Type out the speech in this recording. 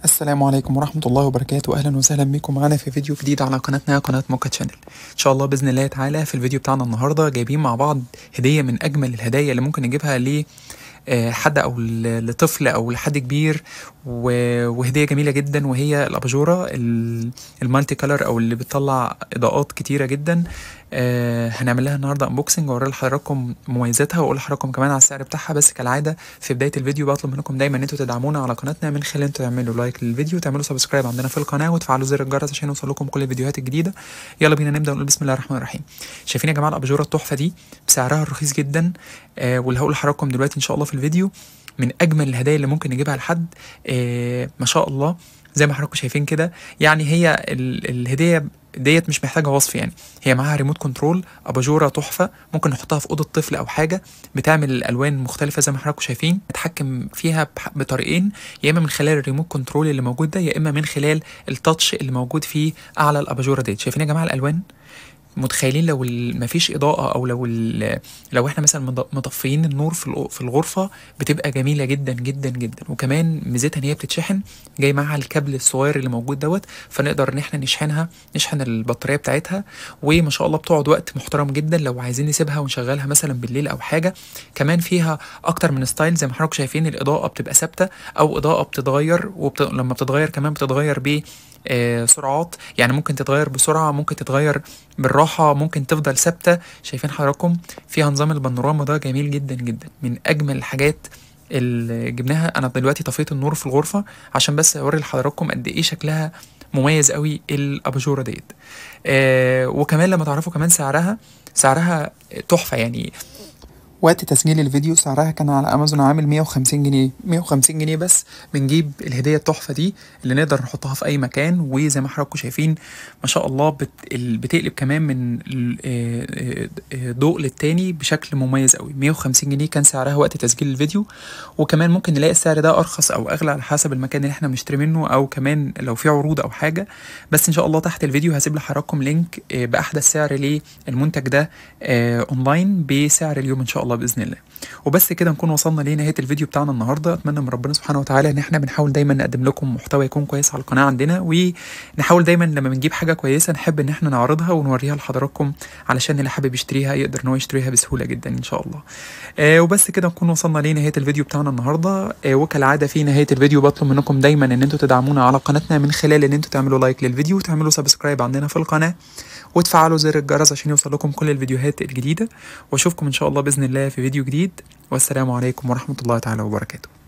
السلام عليكم ورحمة الله وبركاته. أهلا وسهلا بكم معنا في فيديو جديد على قناتنا قناة موكا تشانل. إن شاء الله بإذن الله تعالى في الفيديو بتاعنا النهاردة جايبين مع بعض هدية من أجمل الهدايا اللي ممكن نجيبها حد أو لطفل أو لحد كبير، وهدية جميلة جدا، وهي الأباجورة المالتي كولر أو اللي بتطلع إضاءات كتيرة جدا. هنعمل لها النهارده انبوكسنج واوري لحضراتكم مميزاتها واقول لحضراتكم كمان على السعر بتاعها. بس كالعاده في بدايه الفيديو بطلب منكم دايما ان انتوا تدعمونا على قناتنا من خلال انتوا تعملوا لايك للفيديو وتعملوا سبسكرايب عندنا في القناه وتفعلوا زر الجرس عشان يوصلكم كل الفيديوهات الجديده. يلا بينا نبدا ونقول بسم الله الرحمن الرحيم. شايفين يا جماعه الاباجوره التحفه دي بسعرها الرخيص جدا، واللي هقول لحضراتكم دلوقتي ان شاء الله في الفيديو من اجمل الهدايا اللي ممكن نجيبها لحد. ما شاء الله زي ما حضراتكم شايفين كده، يعني هي الهديه ديت مش محتاجه وصف، يعني هي معاها ريموت كنترول، اباجوره تحفه ممكن نحطها في اوضه طفل او حاجه، بتعمل الالوان مختلفه زي ما حضراتكم شايفين، نتحكم فيها بطريقين، يا اما من خلال الريموت كنترول اللي موجود ده، يا اما من خلال التاتش اللي موجود في اعلى الاباجوره ديت. شايفين يا جماعه الالوان؟ متخيلين لو مفيش اضاءه او لو احنا مثلا مطفيين النور في الغرفه بتبقى جميله جدا جدا جدا. وكمان ميزتها ان هي بتتشحن، جاي معاها الكابل الصغير اللي موجود دوت، فنقدر ان احنا نشحن البطاريه بتاعتها، وما شاء الله بتقعد وقت محترم جدا لو عايزين نسيبها ونشغلها مثلا بالليل او حاجه. كمان فيها اكتر من ستايل زي ما حضراتكم شايفين، الاضاءه بتبقى ثابته او اضاءه بتتغير، لما بتتغير كمان بتتغير سرعات، يعني ممكن تتغير بسرعه، ممكن تتغير بالراحه، ممكن تفضل ثابته. شايفين حضراتكم فيها نظام البانوراما ده جميل جدا جدا، من اجمل الحاجات اللي جبناها. انا دلوقتي طفيت النور في الغرفه عشان بس اوري لحضراتكم قد ايه شكلها مميز قوي الاباجوره ديت. وكمان لما تعرفوا كمان سعرها تحفه. يعني وقت تسجيل الفيديو سعرها كان على امازون عامل 150 جنيه 150 جنيه بس بنجيب الهديه التحفه دي اللي نقدر نحطها في اي مكان. وزي ما حضراتكم شايفين ما شاء الله بتقلب كمان من ضوء للتاني بشكل مميز قوي. 150 جنيه كان سعرها وقت تسجيل الفيديو، وكمان ممكن نلاقي السعر ده ارخص او اغلى على حسب المكان اللي احنا بنشتري منه، او كمان لو في عروض او حاجه. بس ان شاء الله تحت الفيديو هسيب لحضراتكم لينك باحدث سعر للمنتج ده اونلاين بسعر اليوم ان شاء الله باذن الله. وبس كده نكون وصلنا لنهايه الفيديو بتاعنا النهارده. اتمنى من ربنا سبحانه وتعالى ان احنا بنحاول دايما نقدم لكم محتوى يكون كويس على القناه عندنا، ونحاول دايما لما بنجيب حاجه كويسه نحب ان احنا نعرضها ونوريها لحضراتكم علشان اللي حابب يشتريها يقدر ان هو يشتريها بسهوله جدا ان شاء الله. وبس كده نكون وصلنا لنهايه الفيديو بتاعنا النهارده. وكالعاده في نهايه الفيديو بطلب منكم دايما ان انتوا تدعمونا على قناتنا من خلال ان انتوا تعملوا لايك للفيديو وتعملوا سبسكرايب عندنا في القناه وتفعلوا زر الجرس عشان يوصل لكم كل الفيديوهات الجديدة. واشوفكم ان شاء الله باذن الله في فيديو جديد، والسلام عليكم ورحمة الله تعالى وبركاته.